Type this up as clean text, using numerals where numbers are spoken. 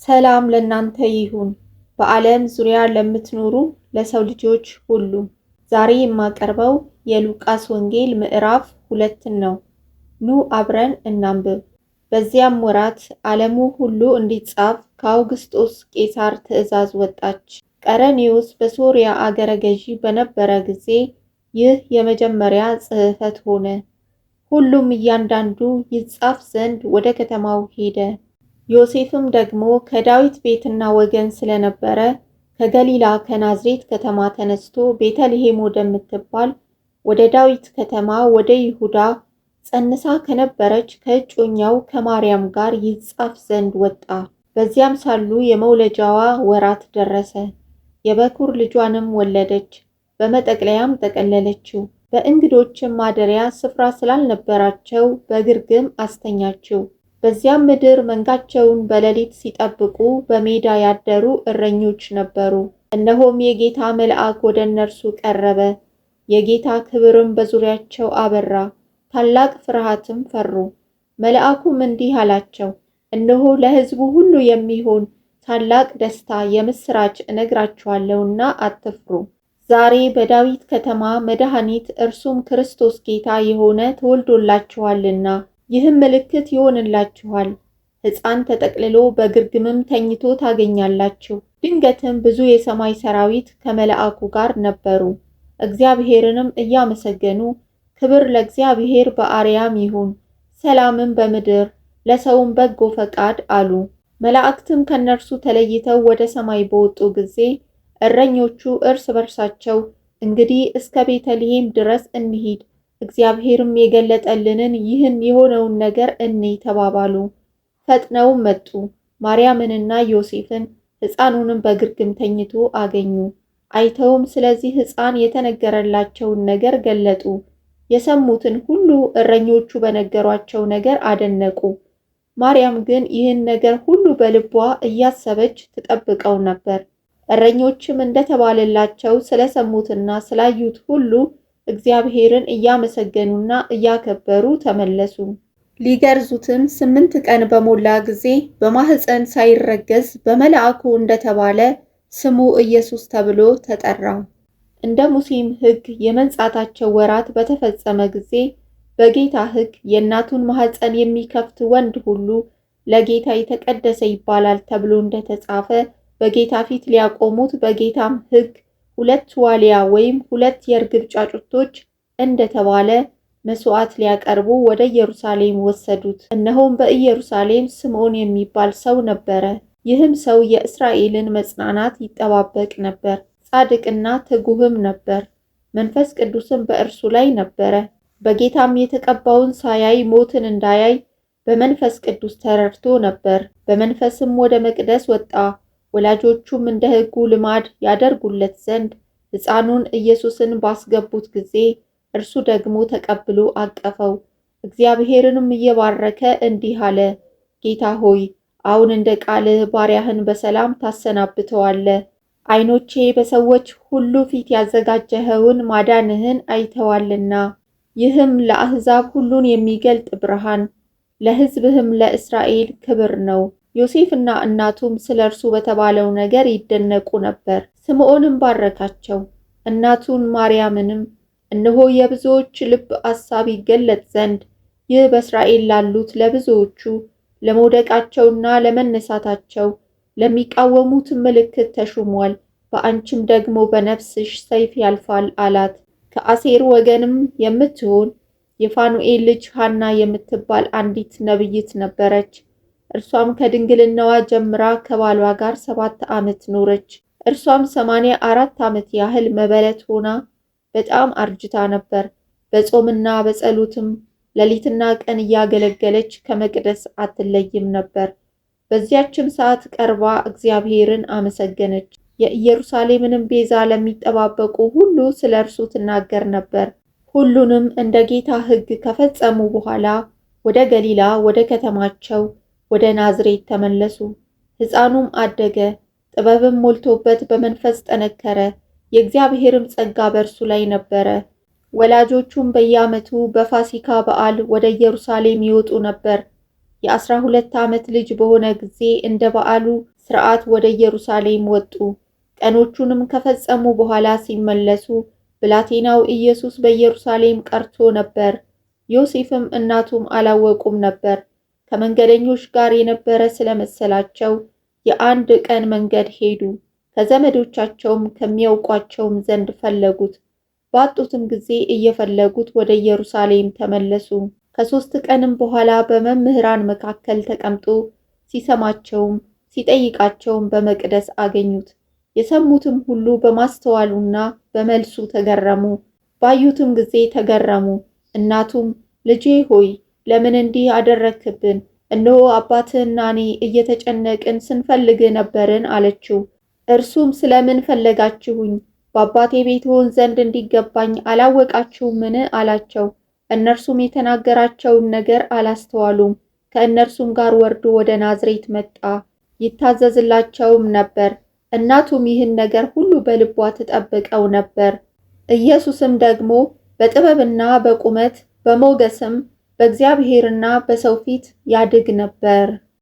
ሰላም ለእናንተ ይሁን። በዓለም ዙሪያ ለምትኖሩ ለሰው ልጆች ሁሉ ዛሬ የማቀርበው የሉቃስ ወንጌል ምዕራፍ 2 ነው። ኑ አብረን እናንብብ። በዚያም ወራት ዓለሙ ሁሉ እንዲጻፍ ከአውግስጦስ ቄሳር ትእዛዝ ወጣች። ቀረኔዎስ በሶርያ አገረ ገዢ በነበረ ጊዜ ይህ የመጀመሪያ ጽሕፈት ሆነ። ሁሉም እያንዳንዱ ይጻፍ ዘንድ ወደ ከተማው ሄደ። ዮሴፍም ደግሞ ከዳዊት ቤትና ወገን ስለነበረ ከገሊላ ከናዝሬት ከተማ ተነስቶ ቤተልሔም ወደምትባል ወደ ዳዊት ከተማ ወደ ይሁዳ ጸንሳ ከነበረች ከእጮኛው ከማርያም ጋር ይጻፍ ዘንድ ወጣ። በዚያም ሳሉ የመውለጃዋ ወራት ደረሰ። የበኩር ልጇንም ወለደች፣ በመጠቅለያም ጠቀለለችው። በእንግዶችም ማደሪያ ስፍራ ስላልነበራቸው በግርግም አስተኛችው። በዚያም ምድር መንጋቸውን በሌሊት ሲጠብቁ በሜዳ ያደሩ እረኞች ነበሩ። እነሆም የጌታ መልአክ ወደ እነርሱ ቀረበ፣ የጌታ ክብርም በዙሪያቸው አበራ፣ ታላቅ ፍርሃትም ፈሩ። መልአኩም እንዲህ አላቸው፣ እነሆ ለሕዝቡ ሁሉ የሚሆን ታላቅ ደስታ የምሥራች እነግራችኋለሁና አትፍሩ። ዛሬ በዳዊት ከተማ መድኃኒት እርሱም ክርስቶስ ጌታ የሆነ ተወልዶላችኋልና። ይህም ምልክት ይሆንላችኋል፣ ሕፃን ተጠቅልሎ በግርግምም ተኝቶ ታገኛላችሁ። ድንገትም ብዙ የሰማይ ሰራዊት ከመልአኩ ጋር ነበሩ፣ እግዚአብሔርንም እያመሰገኑ ክብር ለእግዚአብሔር በአርያም ይሁን፣ ሰላምም በምድር ለሰውም በጎ ፈቃድ አሉ። መላእክትም ከነርሱ ተለይተው ወደ ሰማይ በወጡ ጊዜ እረኞቹ እርስ በርሳቸው እንግዲህ እስከ ቤተልሔም ድረስ እንሂድ፣ እግዚአብሔርም የገለጠልንን ይህን የሆነውን ነገር እንይ ተባባሉ። ፈጥነውም መጡ፣ ማርያምንና ዮሴፍን ሕፃኑንም በግርግም ተኝቶ አገኙ። አይተውም ስለዚህ ሕፃን የተነገረላቸውን ነገር ገለጡ። የሰሙትን ሁሉ እረኞቹ በነገሯቸው ነገር አደነቁ። ማርያም ግን ይህን ነገር ሁሉ በልቧ እያሰበች ትጠብቀው ነበር። እረኞችም እንደተባለላቸው ስለሰሙትና ስላዩት ሁሉ እግዚአብሔርን እያመሰገኑና እያከበሩ ተመለሱ። ሊገርዙትም 8 ቀን በሞላ ጊዜ በማኅፀን ሳይረገዝ በመልአኩ እንደተባለ ስሙ ኢየሱስ ተብሎ ተጠራ። እንደ ሙሴም ሕግ የመንጻታቸው ወራት በተፈጸመ ጊዜ በጌታ ሕግ የእናቱን ማኅፀን የሚከፍት ወንድ ሁሉ ለጌታ የተቀደሰ ይባላል ተብሎ እንደተጻፈ በጌታ ፊት ሊያቆሙት በጌታም ሕግ 2 ዋሊያ ወይም 2 የርግብ ጫጩቶች እንደተባለ መስዋዕት ሊያቀርቡ ወደ ኢየሩሳሌም ወሰዱት። እነሆም በኢየሩሳሌም ስምዖን የሚባል ሰው ነበረ። ይህም ሰው የእስራኤልን መጽናናት ይጠባበቅ ነበር፣ ጻድቅና ትጉህም ነበር። መንፈስ ቅዱስም በእርሱ ላይ ነበረ። በጌታም የተቀባውን ሳያይ ሞትን እንዳያይ በመንፈስ ቅዱስ ተረድቶ ነበር። በመንፈስም ወደ መቅደስ ወጣ። ወላጆቹም እንደ ሕጉ ልማድ ያደርጉለት ዘንድ ሕፃኑን ኢየሱስን ባስገቡት ጊዜ እርሱ ደግሞ ተቀብሎ አቀፈው። እግዚአብሔርንም እየባረከ እንዲህ አለ፣ ጌታ ሆይ አሁን እንደ ቃልህ ባሪያህን በሰላም ታሰናብተዋለህ። ዓይኖቼ በሰዎች ሁሉ ፊት ያዘጋጀኸውን ማዳንህን አይተዋልና። ይህም ለአሕዛብ ሁሉን የሚገልጥ ብርሃን፣ ለሕዝብህም ለእስራኤል ክብር ነው። ዮሴፍና እናቱም ስለ እርሱ በተባለው ነገር ይደነቁ ነበር። ስምዖንም ባረካቸው፣ እናቱን ማርያምንም እነሆ የብዙዎች ልብ አሳብ ይገለጥ ዘንድ ይህ በእስራኤል ላሉት ለብዙዎቹ ለመውደቃቸውና ለመነሳታቸው ለሚቃወሙት ምልክት ተሹሟል። በአንቺም ደግሞ በነፍስሽ ሰይፍ ያልፋል አላት። ከአሴር ወገንም የምትሆን የፋኑኤል ልጅ ሐና የምትባል አንዲት ነቢይት ነበረች። እርሷም ከድንግልናዋ ጀምራ ከባሏ ጋር 7 ዓመት ኖረች። እርሷም 84 ዓመት ያህል መበለት ሆና በጣም አርጅታ ነበር። በጾምና በጸሎትም ሌሊትና ቀን እያገለገለች ከመቅደስ አትለይም ነበር። በዚያችም ሰዓት ቀርባ እግዚአብሔርን አመሰገነች። የኢየሩሳሌምንም ቤዛ ለሚጠባበቁ ሁሉ ስለ እርሱ ትናገር ነበር። ሁሉንም እንደ ጌታ ሕግ ከፈጸሙ በኋላ ወደ ገሊላ ወደ ከተማቸው ወደ ናዝሬት ተመለሱ። ሕፃኑም አደገ፣ ጥበብም ሞልቶበት በመንፈስ ጠነከረ። የእግዚአብሔርም ጸጋ በእርሱ ላይ ነበረ። ወላጆቹም በየዓመቱ በፋሲካ በዓል ወደ ኢየሩሳሌም ይወጡ ነበር። የ12 ዓመት ልጅ በሆነ ጊዜ እንደ በዓሉ ሥርዓት ወደ ኢየሩሳሌም ወጡ። ቀኖቹንም ከፈጸሙ በኋላ ሲመለሱ ብላቴናው ኢየሱስ በኢየሩሳሌም ቀርቶ ነበር። ዮሴፍም እናቱም አላወቁም ነበር። ከመንገደኞች ጋር የነበረ ስለመሰላቸው የአንድ ቀን መንገድ ሄዱ። ከዘመዶቻቸውም ከሚያውቋቸውም ዘንድ ፈለጉት። ባጡትም ጊዜ እየፈለጉት ወደ ኢየሩሳሌም ተመለሱ። ከ3 ቀንም በኋላ በመምህራን መካከል ተቀምጦ ሲሰማቸውም ሲጠይቃቸውም በመቅደስ አገኙት። የሰሙትም ሁሉ በማስተዋሉና በመልሱ ተገረሙ። ባዩትም ጊዜ ተገረሙ። እናቱም ልጄ ሆይ ለምን እንዲህ አደረክብን? እነሆ አባትህና እኔ እየተጨነቅን ስንፈልግህ ነበርን አለችው። እርሱም ስለምን ፈለጋችሁኝ? በአባቴ ቤት ሆን ዘንድ እንዲገባኝ አላወቃችሁምን? አላቸው። እነርሱም የተናገራቸውን ነገር አላስተዋሉም። ከእነርሱም ጋር ወርዶ ወደ ናዝሬት መጣ፣ ይታዘዝላቸውም ነበር። እናቱም ይህን ነገር ሁሉ በልቧ ትጠብቀው ነበር። ኢየሱስም ደግሞ በጥበብና በቁመት በሞገስም በእግዚአብሔርና በሰው ፊት ያድግ ነበር።